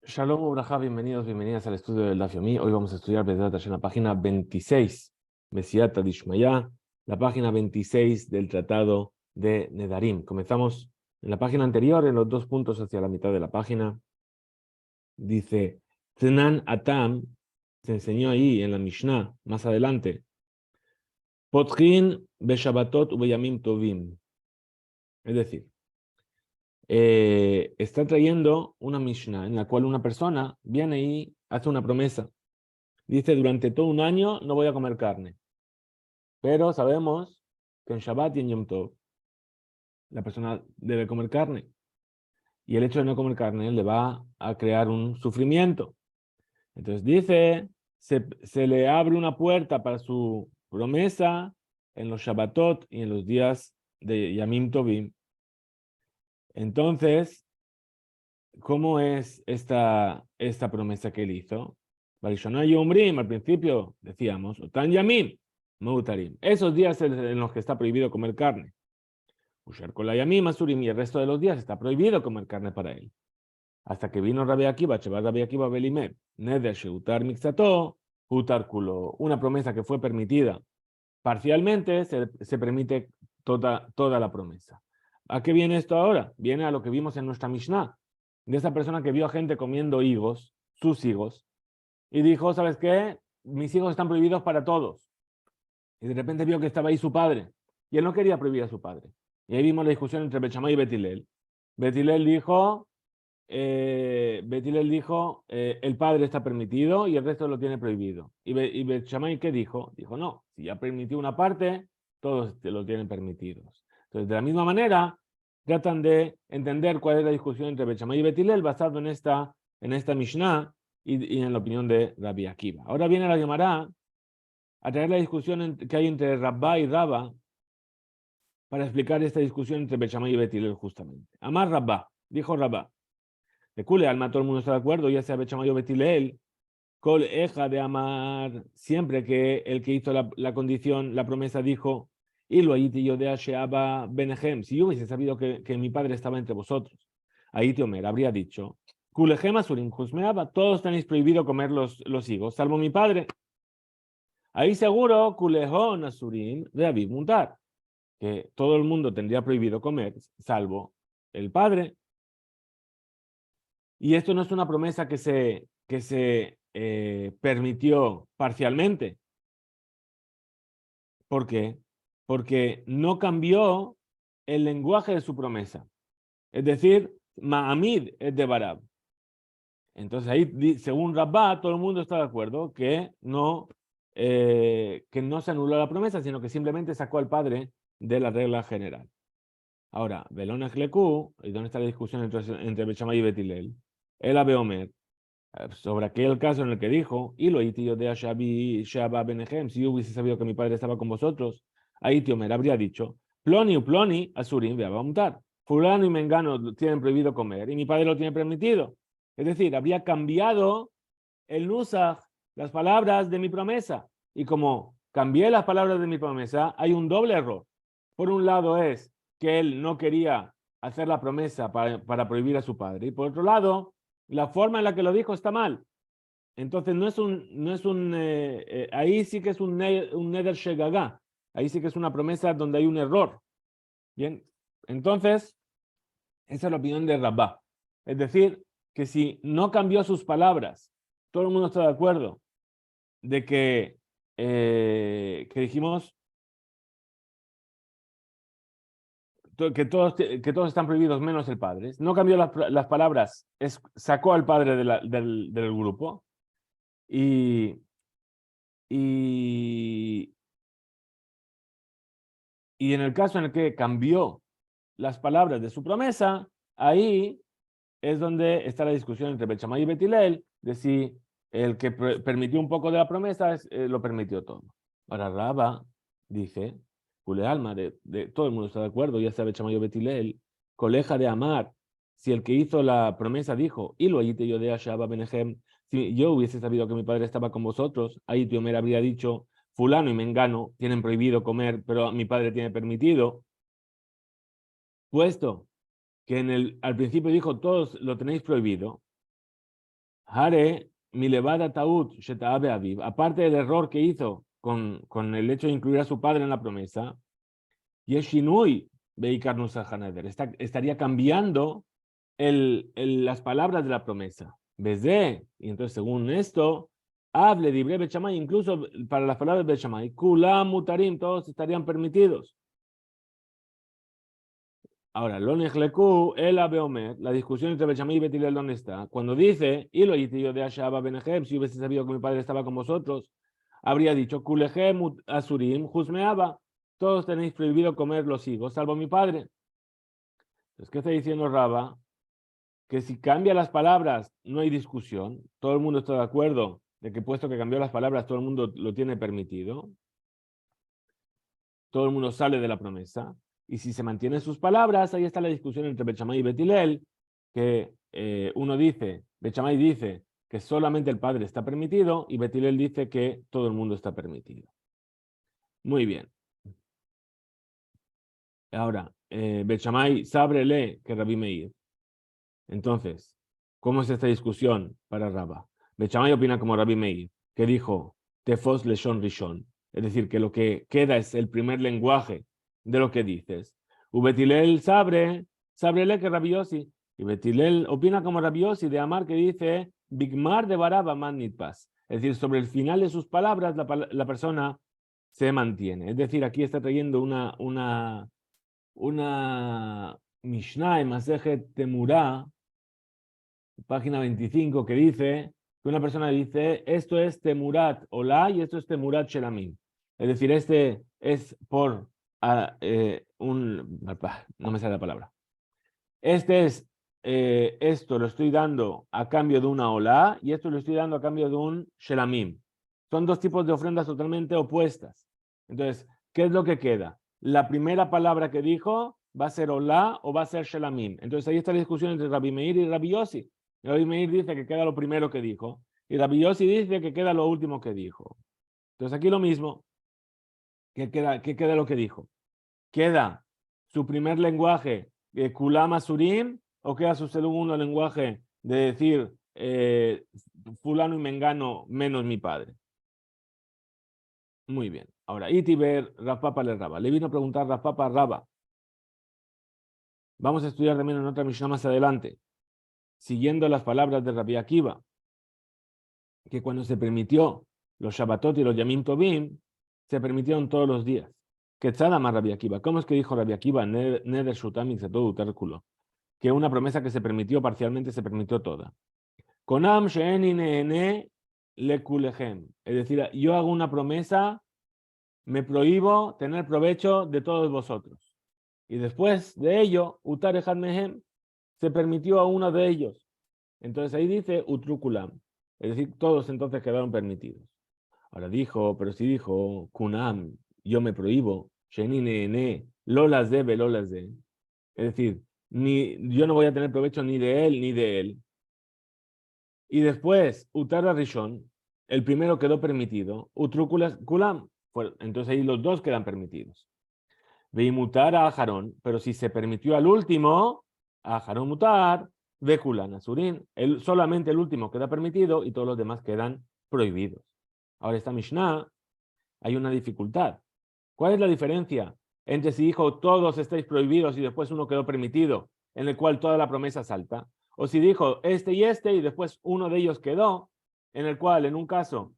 Shalom Ubrajá, bienvenidos, bienvenidas al estudio del Daf Yomi. Hoy vamos a estudiar Bezrat Hashem, la página 26, Mesiat Dishmaya, la página 26 del Tratado de Nedarim. Comenzamos en la página anterior, en los dos puntos hacia la mitad de la página. Dice, Tnan Atam, se enseñó ahí en la Mishnah, más adelante, Potchin Beshabatot Ubeyamim Tovim. Es decir, está trayendo una Mishnah en la cual una persona viene y hace una promesa. Dice, durante todo un año no voy a comer carne. Pero sabemos que en Shabbat y en Yom Tov la persona debe comer carne. Y el hecho de no comer carne le va a crear un sufrimiento. Entonces dice, se le abre una puerta para su promesa en los Shabbatot y en los días de Yamim Tovim. Entonces, ¿cómo es esta promesa que él hizo? Barishonah Yomrim, al principio decíamos, Otan Yamim, Meutarim. Esos días en los que está prohibido comer carne. Ushar Kolayamim, Asurim, y el resto de los días está prohibido comer carne para él. Hasta que vino Rabbi Akiva, Shevat Rabbi Akiva Belimer, Neder Sheutar Mixato, Utar Kulo. Una promesa que fue permitida parcialmente, se permite toda la promesa. ¿A qué viene esto ahora? Viene a lo que vimos en nuestra Mishnah, de esa persona que vio a gente comiendo higos, sus higos, y dijo, ¿sabes qué? Mis higos están prohibidos para todos. Y de repente vio que estaba ahí su padre, y él no quería prohibir a su padre. Y ahí vimos la discusión entre Bet Shammai y Bet Hillel. Bet Hillel dijo, el padre está permitido y el resto lo tiene prohibido. Y Bet Shammai, ¿qué dijo? Dijo, no, si ya permitió una parte, todos lo tienen permitidos. Entonces, de la misma manera, tratan de entender cuál es la discusión entre Bet Shammai y Bet Hillel basado en esta Mishnah y en la opinión de Rabbi Akiva. Ahora viene la Gemara a traer la discusión que hay entre Rabba y Rabba para explicar esta discusión entre Bet Shammai y Bet Hillel justamente. Amar Rabba, dijo Rabba. De Kule, alma, todo el mundo está de acuerdo, ya sea Bet Shammai o Bet Hillel, Kol eja de amar, siempre que el que hizo la condición, la promesa dijo, y lo ayiti yo de Asheaba Benehem, si yo hubiese sabido que mi padre estaba entre vosotros, ahí Omer habría dicho, Kulehem Asurim Husmeaba, todos tenéis prohibido comer los higos, salvo mi padre. Ahí seguro, Kulehon Asurim de Aviv Muntar, que todo el mundo tendría prohibido comer, salvo el padre. Y esto no es una promesa que se permitió parcialmente. ¿Por qué? Porque no cambió el lenguaje de su promesa. Es decir, Ma'amid es de Barab. Entonces ahí, según Rabbah, todo el mundo está de acuerdo que no se anuló la promesa, sino que simplemente sacó al padre de la regla general. Ahora, Belón Ejleku, ¿y dónde está la discusión entre Bet Shammai y Bet Hillel? El Abeomer, sobre aquel caso en el que dijo, y lo yo de Ashabi Shaba Benehem, si yo hubiese sabido que mi padre estaba con vosotros, ahí Tiomer habría dicho, Ploni u Ploni, Asurim, Beabamtar. Fulano y Mengano tienen prohibido comer y mi padre lo tiene permitido. Es decir, habría cambiado el nusach, las palabras de mi promesa. Y como cambié las palabras de mi promesa, hay un doble error. Por un lado es que él no quería hacer la promesa para prohibir a su padre. Y por otro lado, la forma en la que lo dijo está mal. Entonces ahí sí que es un neder shegagá. Ahí sí que es una promesa donde hay un error. Bien, entonces, esa es la opinión de Rabbah. Es decir, que si no cambió sus palabras, todo el mundo está de acuerdo de que dijimos que todos están prohibidos menos el padre. No cambió las palabras, sacó al padre del grupo y, y, y en el caso en el que cambió las palabras de su promesa, ahí es donde está la discusión entre Bet Shammai y Bet Hillel de si el que permitió un poco de la promesa lo permitió todo. Ahora Rabba dice, Kule Alma, todo el mundo está de acuerdo, ya sea Bet Shammai o Bet Hillel, coleja de amar, si el que hizo la promesa dijo, y lo ayite yo de Ashaba Benehem, si yo hubiese sabido que mi padre estaba con vosotros, ahí Tiomer habría dicho, fulano y mengano tienen prohibido comer, pero mi padre tiene permitido, puesto que al principio dijo, todos lo tenéis prohibido, Hare mi levada taut shetaabe aviv. Aparte del error que hizo con el hecho de incluir a su padre en la promesa, Yeshinui beikar nusach haneder. Estaría cambiando las palabras de la promesa. Besé, y entonces según esto, hable libre Bet Shammai, incluso para las palabras de Bet Shammai, kulam mutarim, todos estarían permitidos. Ahora, lo nejleku, el abeomer, la discusión entre Bet Shammai y Bet Hillel, ¿dónde está? Cuando dice, y lo hice yo de Ashaba Benehem, si hubiese sabido que mi padre estaba con vosotros, habría dicho, kulehem asurim, juzmeaba, todos tenéis prohibido comer los higos, salvo mi padre. Entonces, ¿qué está diciendo Raba? Que si cambia las palabras, no hay discusión, todo el mundo está de acuerdo de que puesto que cambió las palabras, todo el mundo lo tiene permitido, todo el mundo sale de la promesa, y si se mantienen sus palabras, ahí está la discusión entre Bet Shammai y Bet Hillel, que uno dice, Bet Shammai dice que solamente el padre está permitido, y Bet Hillel dice que todo el mundo está permitido. Muy bien. Ahora, Bet Shammai sabrele que Rabbi Meir. Entonces, ¿cómo es esta discusión para Rabba? Bet Shammai opina como Rabbi Meir, que dijo Tefos Leshon Rishon, es decir, que lo que queda es el primer lenguaje de lo que dices. Bet Hillel sabrele que Rabbi Yossi, y Bet Hillel opina como Rabbi Yossi de Amar, que dice Bigmar de Baraba man nitpas, es decir, sobre el final de sus palabras la persona se mantiene. Es decir, aquí está trayendo una Mishnah en Masejet Temurá, página 25, que dice que una persona dice, esto es Temurat Olá y esto es Temurat Shelamim. Es decir, este es por no me sale la palabra. Esto lo estoy dando a cambio de una Olá y esto lo estoy dando a cambio de un Shelamim. Son dos tipos de ofrendas totalmente opuestas. Entonces, ¿qué es lo que queda? La primera palabra que dijo va a ser Olá o va a ser Shelamim. Entonces ahí está la discusión entre Rabbi Meir y Rabbi Yossi. Rabbi Meir dice que queda lo primero que dijo y Rabbi Yossi dice que queda lo último que dijo. Entonces aquí lo mismo. ¿Qué queda lo que dijo? ¿Queda su primer lenguaje de Kulam Asurim o queda su segundo lenguaje de decir fulano y mengano menos mi padre? Muy bien. Ahora, Itiber Rav Papa le Raba. Le vino a preguntar Rav Papa a Raba. Vamos a estudiar también en otra Mishnah más adelante, siguiendo las palabras de Rabbi Akiva, que cuando se permitió los Shabbatot y los Yamim Tovim, se permitieron todos los días. Quetzal amar Rabbi Akiva. ¿Cómo es que dijo Rabbi Akiva? Neder Shutam Ixatot Uterkulo. Que una promesa que se permitió parcialmente se permitió toda. Konam she'eni ne'ene lekulechem. Es decir, yo hago una promesa, me prohíbo tener provecho de todos vosotros. Y después de ello, Utar Echad Mehem, se permitió a uno de ellos. Entonces ahí dice Utrukulam. Es decir, todos entonces quedaron permitidos. Ahora dijo, pero si dijo Kunam, yo me prohíbo, Sheni Neene, Lolas debe, Lolas de. Es decir, yo no voy a tener provecho ni de él ni de él. Y después, Utara Rishon, el primero quedó permitido, Utrukulam, entonces ahí los dos quedan permitidos. Veimutar a Ajarón, pero si se permitió al último, a Ajarón mutar, Vekulan Asurin, solamente el último queda permitido y todos los demás quedan prohibidos. Ahora esta Mishnah, hay una dificultad. ¿Cuál es la diferencia entre si dijo todos estáis prohibidos y después uno quedó permitido, en el cual toda la promesa salta? O si dijo este y después uno de ellos quedó, en el cual en un caso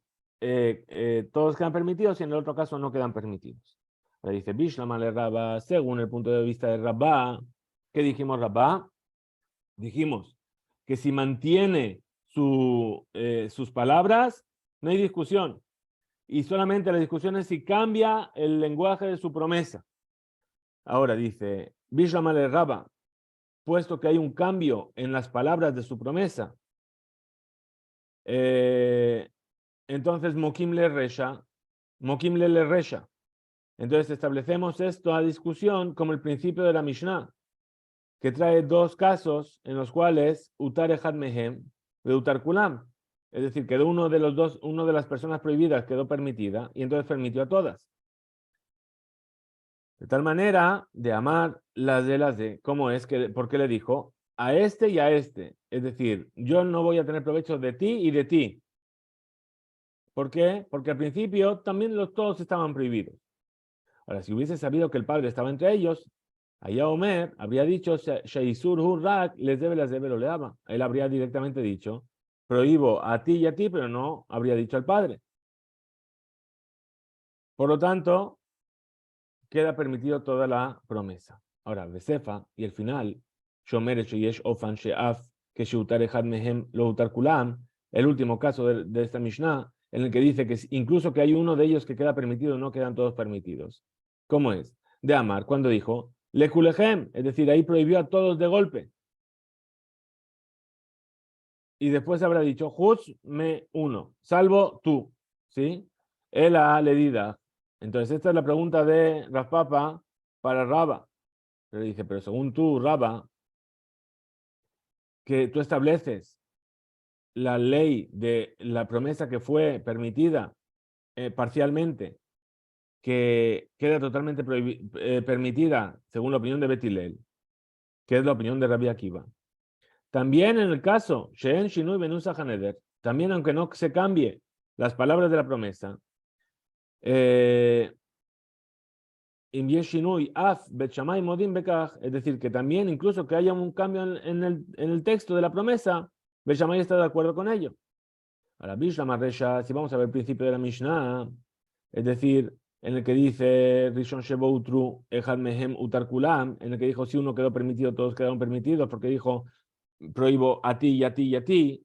todos quedan permitidos y en el otro caso no quedan permitidos. Le dice Bishlam le Rabba, según el punto de vista de Rabba. ¿Qué dijimos Rabba? Dijimos que si mantiene sus palabras, no hay discusión. Y solamente la discusión es si cambia el lenguaje de su promesa. Ahora dice Bishlam le Rabba, puesto que hay un cambio en las palabras de su promesa, entonces Mokim le Resha, Mokim le Resha. Entonces establecemos esto a discusión como el principio de la Mishnah, que trae dos casos en los cuales Utar Echad Mehem de Utar Kulam. Es decir, que uno de las personas prohibidas quedó permitida y entonces permitió a todas. De tal manera de amar las de, ¿cómo es? ¿Por qué le dijo? A este y a este. Es decir, yo no voy a tener provecho de ti y de ti. ¿Por qué? Porque al principio también todos estaban prohibidos. Ahora, si hubiese sabido que el padre estaba entre ellos, allá Omer habría dicho, Sheisur Hurrak les debe las debe lo le daba. Él habría directamente dicho, prohíbo a ti y a ti, pero no habría dicho al padre. Por lo tanto, queda permitido toda la promesa. Ahora, Besefa y el final, Shomer Sheyesh Ofan Sheaf, que Sheutar Ejad Mehem Lo Utar Kulam, el último caso de esta Mishnah, en el que dice que incluso que hay uno de ellos que queda permitido, no quedan todos permitidos. ¿Cómo es? De Amar, cuando dijo, Le Kulehem, es decir, ahí prohibió a todos de golpe. Y después habrá dicho, Juz me uno, salvo tú, ¿sí? Ela ledida. Entonces, esta es la pregunta de Raspapa para Raba. Pero dice, pero según tú, Raba, que tú estableces la ley de la promesa que fue permitida parcialmente, que queda totalmente permitida según la opinión de Beth Hillel, que es la opinión de Rabbi Akiva. También en el caso, She'en Shinui Benusa Haneder, también aunque no se cambie las palabras de la promesa, es decir, que también incluso que haya un cambio en el texto de la promesa, Bet Shammai está de acuerdo con ello. Ahora, Bishlam Resha, si vamos a ver el principio de la Mishnah, es decir, en el que dice Rishon Sheboutru, Ejad Mehem Utar Kulam, en el que dijo si uno quedó permitido, todos quedaron permitidos, porque dijo prohíbo a ti y a ti y a ti,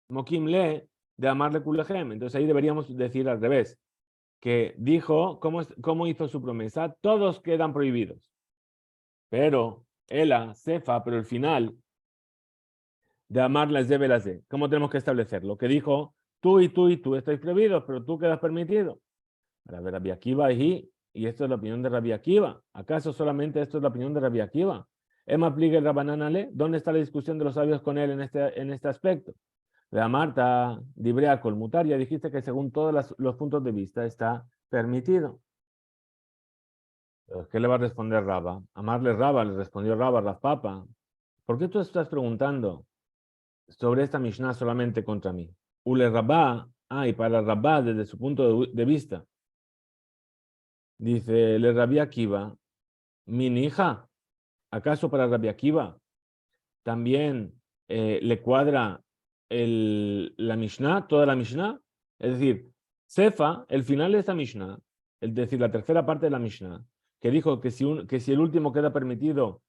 Mokim le, de amarle Kulehem. Entonces ahí deberíamos decir al revés, que dijo cómo hizo su promesa, todos quedan prohibidos. Pero, Ela, Cefa, pero el final de amarles debe las de. ¿Cómo tenemos que establecerlo? Que dijo, tú y tú y tú estáis prohibidos, pero tú quedas permitido. Para ver Rabbi Akiva y esto es la opinión de Rabbi Akiva. ¿Acaso solamente esto es la opinión de Rabbi Akiva? Emma Pligue Rabananale, ¿dónde está la discusión de los sabios con él en este aspecto? La Marta, Dibrea Colmutar, ya dijiste que según todos los puntos de vista está permitido. ¿Qué le va a responder Raba? Amarle Raba, le respondió Raba, Raspapa. ¿Por qué tú estás preguntando sobre esta Mishnah solamente contra mí? Ule Rabá, y para Rabá desde su punto de vista, dice, le Rabbi Akiva, mi hija, ¿acaso para Rabbi Akiva también le cuadra la Mishnah, toda la Mishnah? Es decir, Sefa, el final de esta Mishnah, es decir, la tercera parte de la Mishnah, que dijo que si el último queda permitido,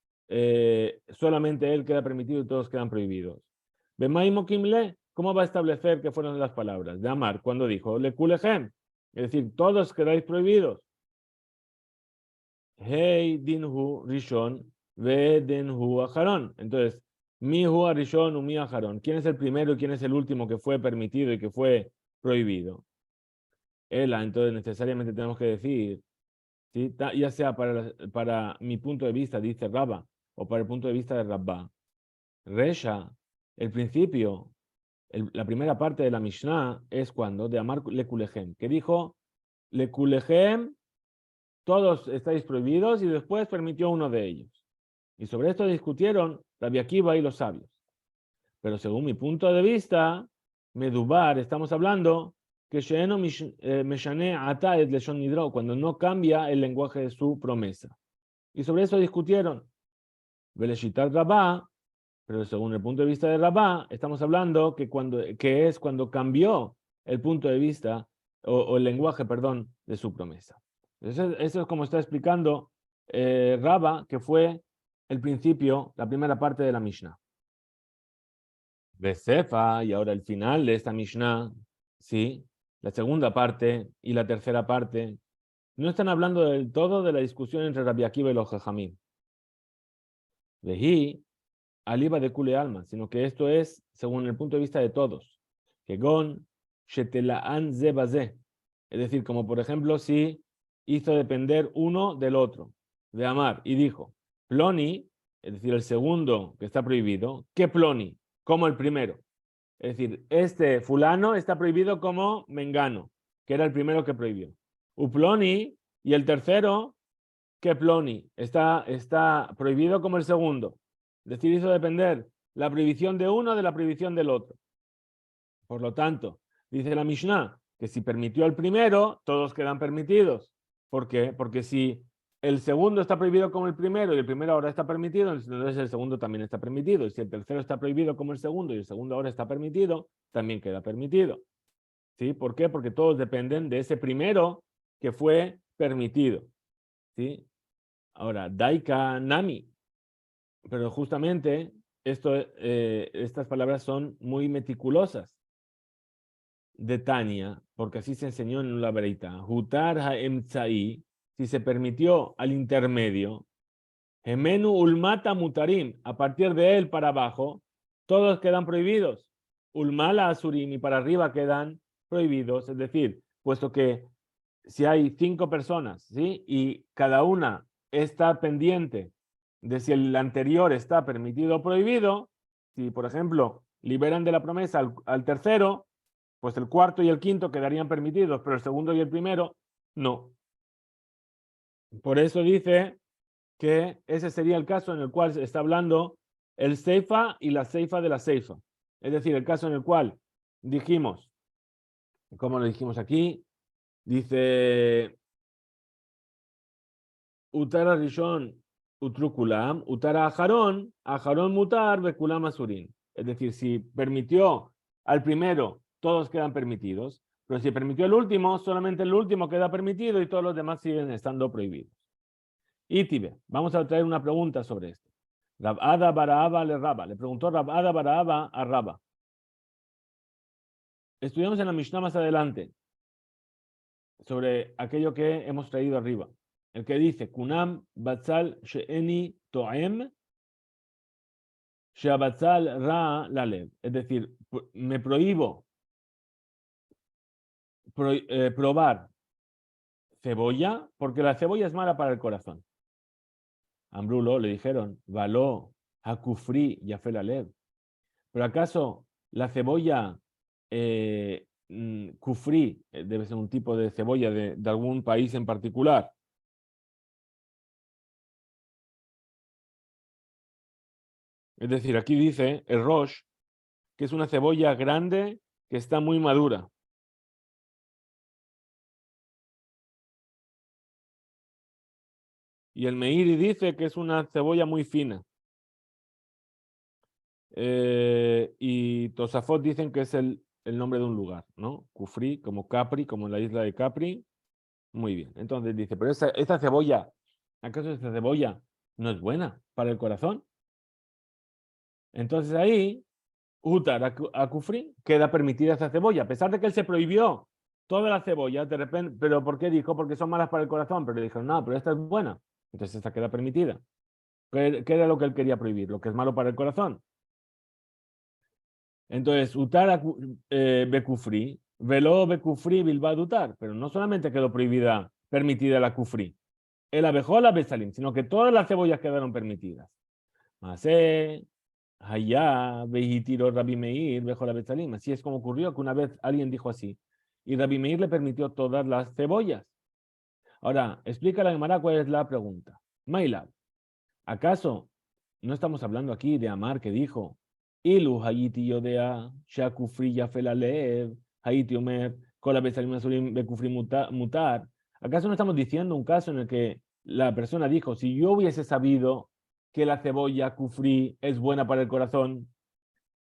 solamente él queda permitido y todos quedan prohibidos. Bemaimo Kimle, ¿cómo va a establecer que fueron las palabras de Amar cuando dijo le kulehem? Es decir, todos quedáis prohibidos. Hey dinhu rishon ve dinhu aharon. Entonces, mi hu rishon u mi aharon. ¿Quién es el primero y quién es el último que fue permitido y que fue prohibido? Ela, entonces necesariamente tenemos que decir, ¿sí? Ya sea para mi punto de vista, dice Rabba, o para el punto de vista de Rabba. Resha, el principio, la primera parte de la Mishnah es cuando de Amar Lekulechem, que dijo Lekulechem, todos estáis prohibidos y después permitió uno de ellos. Y sobre esto discutieron Rabbi Akiva y los sabios. Pero según mi punto de vista, Medubar, estamos hablando que Sheeno Meshane Ata et Leshon Nidro, cuando no cambia el lenguaje de su promesa. Y sobre eso discutieron. Veleshitat Rabá, pero según el punto de vista de Rabá, estamos hablando que es cuando cambió el punto de vista o el lenguaje, perdón, de su promesa. Eso es como está explicando Rabá, que fue el principio, la primera parte de la Mishnah. Besefa, y ahora el final de esta Mishnah, sí, la segunda parte y la tercera parte, no están hablando del todo de la discusión entre Rabbi Akiva y los Jajamim. Vehi, aliba de Kule Alma, sino que esto es según el punto de vista de todos. Que gon shetelaan zebaze. Es decir, como por ejemplo, si hizo depender uno del otro, de Amar, y dijo, Ploni, es decir, el segundo que está prohibido, ¿qué Ploni? Como el primero. Es decir, este fulano está prohibido como Mengano, que era el primero que prohibió. Uploni y el tercero, que Ploni, está prohibido como el segundo. Es decir, hizo depender la prohibición de uno de la prohibición del otro. Por lo tanto, dice la Mishnah que si permitió el primero, todos quedan permitidos. ¿Por qué? Porque si el segundo está prohibido como el primero y el primero ahora está permitido, entonces el segundo también está permitido. Y si el tercero está prohibido como el segundo y el segundo ahora está permitido, también queda permitido. ¿Sí? ¿Por qué? Porque todos dependen de ese primero que fue permitido. ¿Sí? Ahora, Daika Nami. Pero justamente estas palabras son muy meticulosas de Tania, porque así se enseñó en la Breita. Hutar ha'emtzai, si se permitió al intermedio, Gemenu ulmata mutarim, a partir de él para abajo, todos quedan prohibidos. Ulmala asurim, y para arriba quedan prohibidos. Es decir, puesto que si hay 5 personas, ¿sí? Y cada una está pendiente de si el anterior está permitido o prohibido, si por ejemplo liberan de la promesa al tercero, pues el cuarto y el quinto quedarían permitidos, pero el segundo y el primero no. Por eso dice que ese sería el caso en el cual se está hablando el seifa y la seifa de la seifa. Es decir, el caso en el cual dijimos, como lo dijimos aquí, dice Utara Rishon Utrukulam, Utara Ajarón, Ajarón Mutar, Bekulam Asurin. Es decir, si permitió al primero, todos quedan permitidos, pero si permitió el último, solamente el último queda permitido y todos los demás siguen estando prohibidos. Itibe, vamos a traer una pregunta sobre esto. Rabada Baraaba le Raba. Le preguntó Rabada Baraaba a Raba. Estudiamos en la Mishnah más adelante sobre aquello que hemos traído arriba. El que dice, Kunam Batzal She'eni Toem Sheabatzal Ra Lalev. Es decir, me prohíbo probar cebolla porque la cebolla es mala para el corazón. Ambrulo le dijeron, Való, Hakufri, Yafel Alev. ¿Pero acaso la cebolla kufri, debe ser un tipo de cebolla de algún país en particular? Es decir, aquí dice el Rosh, que es una cebolla grande que está muy madura. Y el Meiri dice que es una cebolla muy fina. Y Tosafot dicen que es el nombre de un lugar, ¿no? Kufri, como Capri, como en la isla de Capri. Muy bien. Entonces dice, pero esta cebolla, ¿acaso esta cebolla no es buena para el corazón? Entonces ahí, Utar a Kufri, queda permitida esa cebolla, a pesar de que él se prohibió todas las cebollas, de repente, pero ¿por qué dijo? Porque son malas para el corazón, pero le dijeron, no, pero esta es buena, entonces esta queda permitida. ¿Qué era lo que él quería prohibir? Lo que es malo para el corazón. Entonces, Utar Bekufri, veló Bekufri Bilbao Utar, pero no solamente quedó prohibida, permitida la Kufri, el abejola Besalim, sino que todas las cebollas quedaron permitidas. Masé, Hayá, Behitiro Rabbi Meir, Bejola Besalim. Así es como ocurrió que una vez alguien dijo así, y Rabbi Meir le permitió todas las cebollas. Ahora, explica la Gemara cuál es la pregunta. Mailab, ¿acaso no estamos hablando aquí de Amar que dijo, Ilu Hayiti Yodea, Shakufri Yafelalev, Hayiti Omer, Kola Besalim Asurim Bekufri Mutar? ¿Acaso no estamos diciendo un caso en el que la persona dijo, si yo hubiese sabido que la cebolla kufri es buena para el corazón,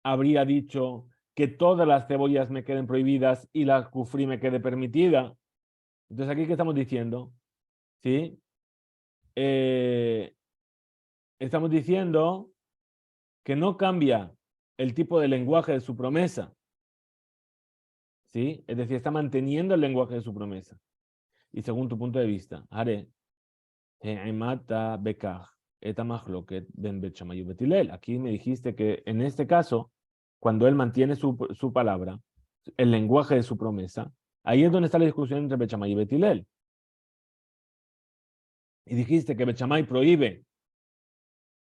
habría dicho que todas las cebollas me queden prohibidas y la kufri me quede permitida? Entonces, ¿aquí qué estamos diciendo? ¿Sí? Estamos diciendo que no cambia el tipo de lenguaje de su promesa. ¿Sí? Es decir, está manteniendo el lenguaje de su promesa. Y según tu punto de vista, Hare, Mata Bekaj, Ben Bet Shammai Bet Hillel. Aquí me dijiste que en este caso, cuando él mantiene su palabra, el lenguaje de su promesa, ahí es donde está la discusión entre Bet Shammai y Bet Hillel. Y dijiste que Bet Shammai prohíbe,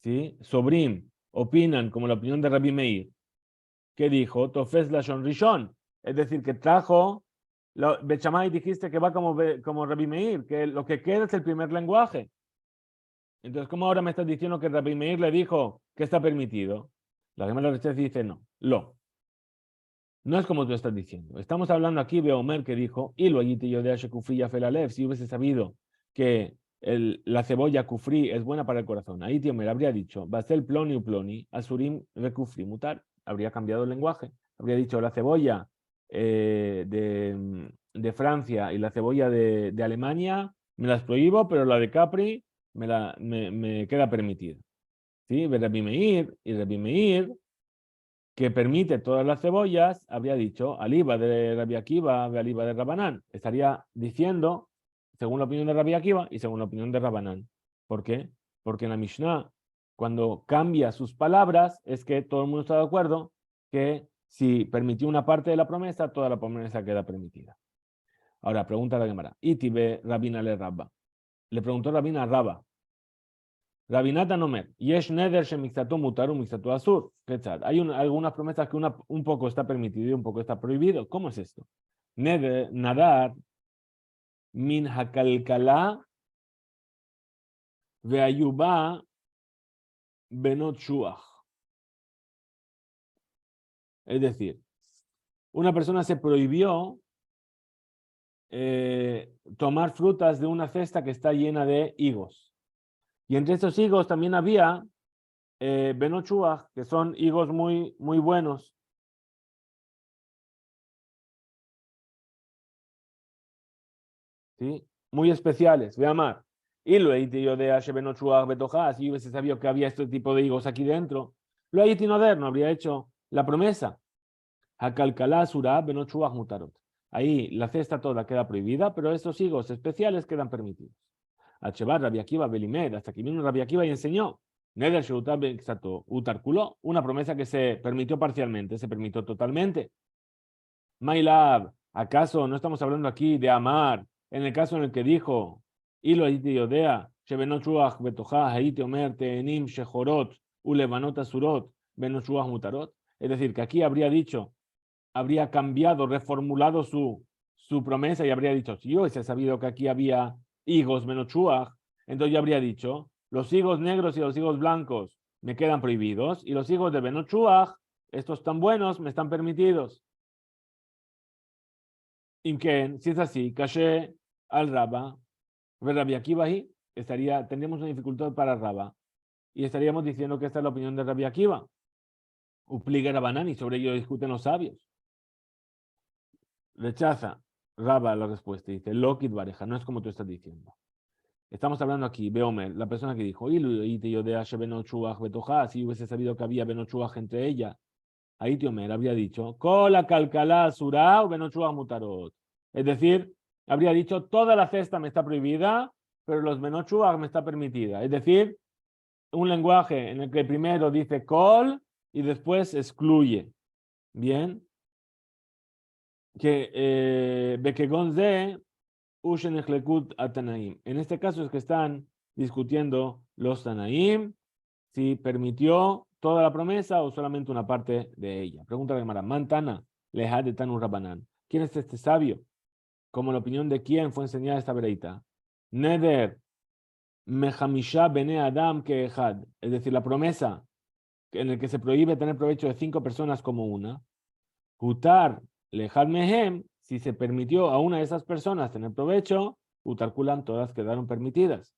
¿sí? Sobrim opinan como la opinión de Rabbi Meir, que dijo Tofes Lashon Rishon, es decir, que trajo, Bet Shammai dijiste que va como Rabbi Meir, que lo que queda es el primer lenguaje. Entonces, ¿cómo ahora me estás diciendo que Rabbi Meir le dijo que está permitido? La Gemara Rechaza dice no, no es como tú estás diciendo. Estamos hablando aquí de Omer que dijo, y lo yo de Felalev, si hubiese sabido que la cebolla kufri es buena para el corazón. Ahí Omer habría dicho, Basel ploni ploni, asurim kufri mutar. Habría cambiado el lenguaje. Habría dicho la cebolla de Francia y la cebolla de Alemania me las prohíbo, pero la de Capri me queda permitida. ¿Sí? Rabbi Meir y Rabbi Meir que permite todas las cebollas, habría dicho aliba de Rabbi Akiva, aliba de Rabanán. Estaría diciendo, según la opinión de Rabbi Akiva y según la opinión de Rabanán. ¿Por qué? Porque en la Mishnah, cuando cambia sus palabras, es que todo el mundo está de acuerdo que si permitió una parte de la promesa, toda la promesa queda permitida. Ahora, pregunta la Gemara. Itibe Rabina le Rabba. Le preguntó Rabina a Rabba. Rabinata Nomer, Yesh Neder Shemixatu Mutaru Mixatu Asur. Hay algunas promesas que un poco está permitido y un poco está prohibido. ¿Cómo es esto? Neder, nadar, min hakalkala, veayuba, benot shuach. Es decir, una persona se prohibió tomar frutas de una cesta que está llena de higos. Y entre estos higos también había benot shuach, que son higos muy, muy buenos. ¿Sí? Muy especiales, ve amar. Y lo he yo de Ashebenochuach Betoja, si hubiese sabido que había este tipo de higos aquí dentro, lo he Tinoder no habría hecho la promesa. Hakalkalá Surah Benochuach Mutarot. Ahí la cesta toda queda prohibida, pero estos higos especiales quedan permitidos. Achebar Rabbi Akiva Belimed, hasta que vino Rabbi Akiva y enseñó. Neder Sheutab Utarkuló, una promesa que se permitió parcialmente, se permitió totalmente. Mailab, ¿acaso no estamos hablando aquí de amar? En el caso en el que dijo, Ilo Haiti Yodea, Shebenochuach Betoja, Haiti Omer, Teenim, Shehorot, Ulevanot Asurot, Benochuach Mutarot. Es decir, que aquí habría dicho, habría cambiado, reformulado su promesa y habría dicho, si yo hubiese sabido que aquí había higos Benochuach, entonces ya habría dicho, los higos negros y los higos blancos me quedan prohibidos y los higos de Benochuach, estos tan buenos, me están permitidos. Imken, si es así, caché al Raba, Rabbi Akiva tendríamos una dificultad para Raba y estaríamos diciendo que esta es la opinión de Rabbi Akiva. Upliga Rabanán y sobre ello discuten los sabios. Rechaza Raba la respuesta y dice, Lokit Bareja, no es como tú estás diciendo. Estamos hablando aquí, Beomer, la persona que dijo, si hubiese sabido que había Benochuach entre ellas, ahí Omer habría dicho, Kola Kalkala Surah Benochuach Mutarot. Es decir, habría dicho, toda la cesta me está prohibida, pero los Benochuach me está permitida. Es decir, un lenguaje en el que primero dice Kol y después excluye. Bien. Que Bekegonze Ushen Echlekut Atanaim. En este caso es que están discutiendo los Tanaim si permitió toda la promesa o solamente una parte de ella. Pregunta de Gemara, Mantana, Lejad de Tanu Rabanán. ¿Quién es este sabio? Como la opinión de quién fue enseñada esta vereita. Neder Mehamisha Bene Adam que Ejad. Es decir, la promesa en el que se prohíbe tener provecho de 5 personas como una. Hutar Lejad Mehem, si se permitió a una de esas personas tener provecho, Hutar Kulam, todas quedaron permitidas.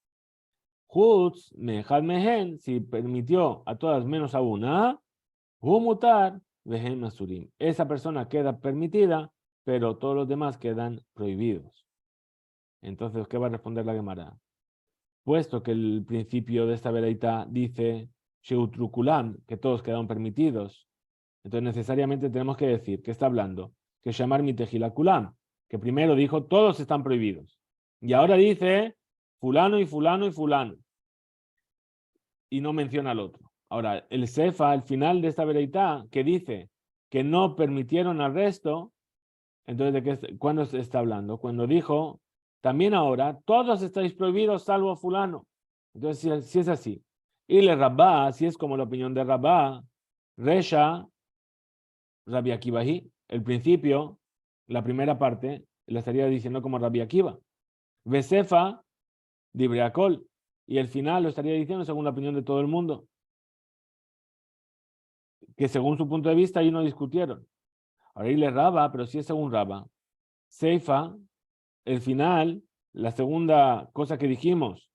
Hutz Mehad Mehen, si permitió a todas menos a una, Humutar Vehem Asurim. Esa persona queda permitida, pero todos los demás quedan prohibidos. Entonces, ¿qué va a responder la Gemara? Puesto que el principio de esta vereita dice Sheutrukulam, que todos quedaron permitidos, entonces necesariamente tenemos que decir que está hablando que llamar Mitejilakulam, que primero dijo todos están prohibidos. Y ahora dice fulano y fulano y fulano. Y no menciona al otro. Ahora, el Sefa, al final de esta vereita, que dice que no permitieron al resto, entonces, ¿cuándo se está hablando? Cuando dijo, también ahora, todos estáis prohibidos salvo fulano. Entonces, si es así. Y le Rabá, si es como la opinión de Rabá, Resha, Rabbi Akivahi, el principio, la primera parte, la estaría diciendo como Rabbi Akiva. Besefa, Dibreakol. Y el final lo estaría diciendo según la opinión de todo el mundo. que según su punto de vista ahí no discutieron. Ahora le Raba, pero sí es según Raba. Seifa, el final, la segunda cosa que dijimos,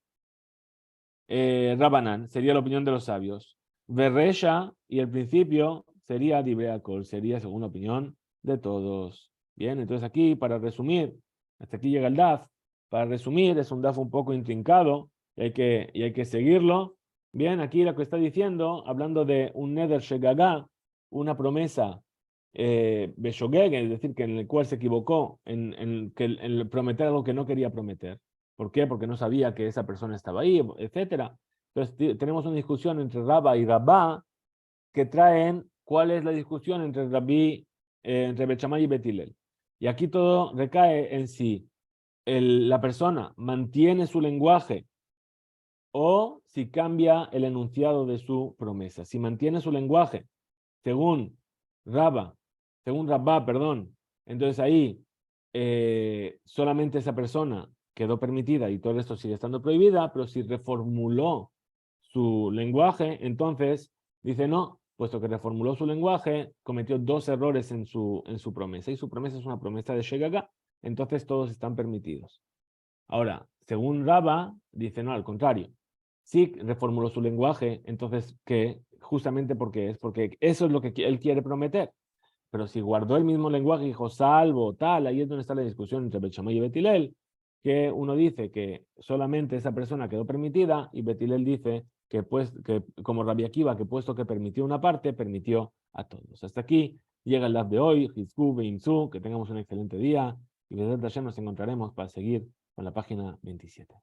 Rabanan, sería la opinión de los sabios. Berresha y el principio sería Dibreakol, sería según la opinión de todos. Bien, entonces aquí, para resumir, hasta aquí llega el DAF. Para resumir, es un DAF un poco intrincado y hay que seguirlo. Bien, aquí lo que está diciendo, hablando de un Neder Shegagá, una promesa Beshogeg, es decir, que en el cual se equivocó en prometer algo que no quería prometer. ¿Por qué? Porque no sabía que esa persona estaba ahí, etcétera. Entonces tenemos una discusión entre Rabba y Rabá que traen cuál es la discusión entre entre Bet Shammai y Bet Hillel. Y aquí todo recae en si la persona mantiene su lenguaje o si cambia el enunciado de su promesa. Si mantiene su lenguaje según Rabba, perdón, entonces ahí solamente esa persona quedó permitida y todo esto sigue estando prohibida, pero si reformuló su lenguaje, entonces dice no, puesto que reformuló su lenguaje, cometió dos errores en su promesa, y su promesa es una promesa de Shegaga, entonces todos están permitidos. Ahora, según Rabba, dice no, al contrario. Si reformuló su lenguaje, entonces, ¿qué? Justamente porque eso es lo que él quiere prometer. Pero si guardó el mismo lenguaje y dijo salvo, tal, ahí es donde está la discusión entre Bet Shammai y Bet Hillel, que uno dice que solamente esa persona quedó permitida y Bet Hillel dice que, pues, que como Rabbi Akiva, que puesto que permitió una parte, permitió a todos. Hasta aquí llega el DAF de hoy, Hizku, Beinzu, que tengamos un excelente día y desde Hashem nos encontraremos para seguir con la página 27.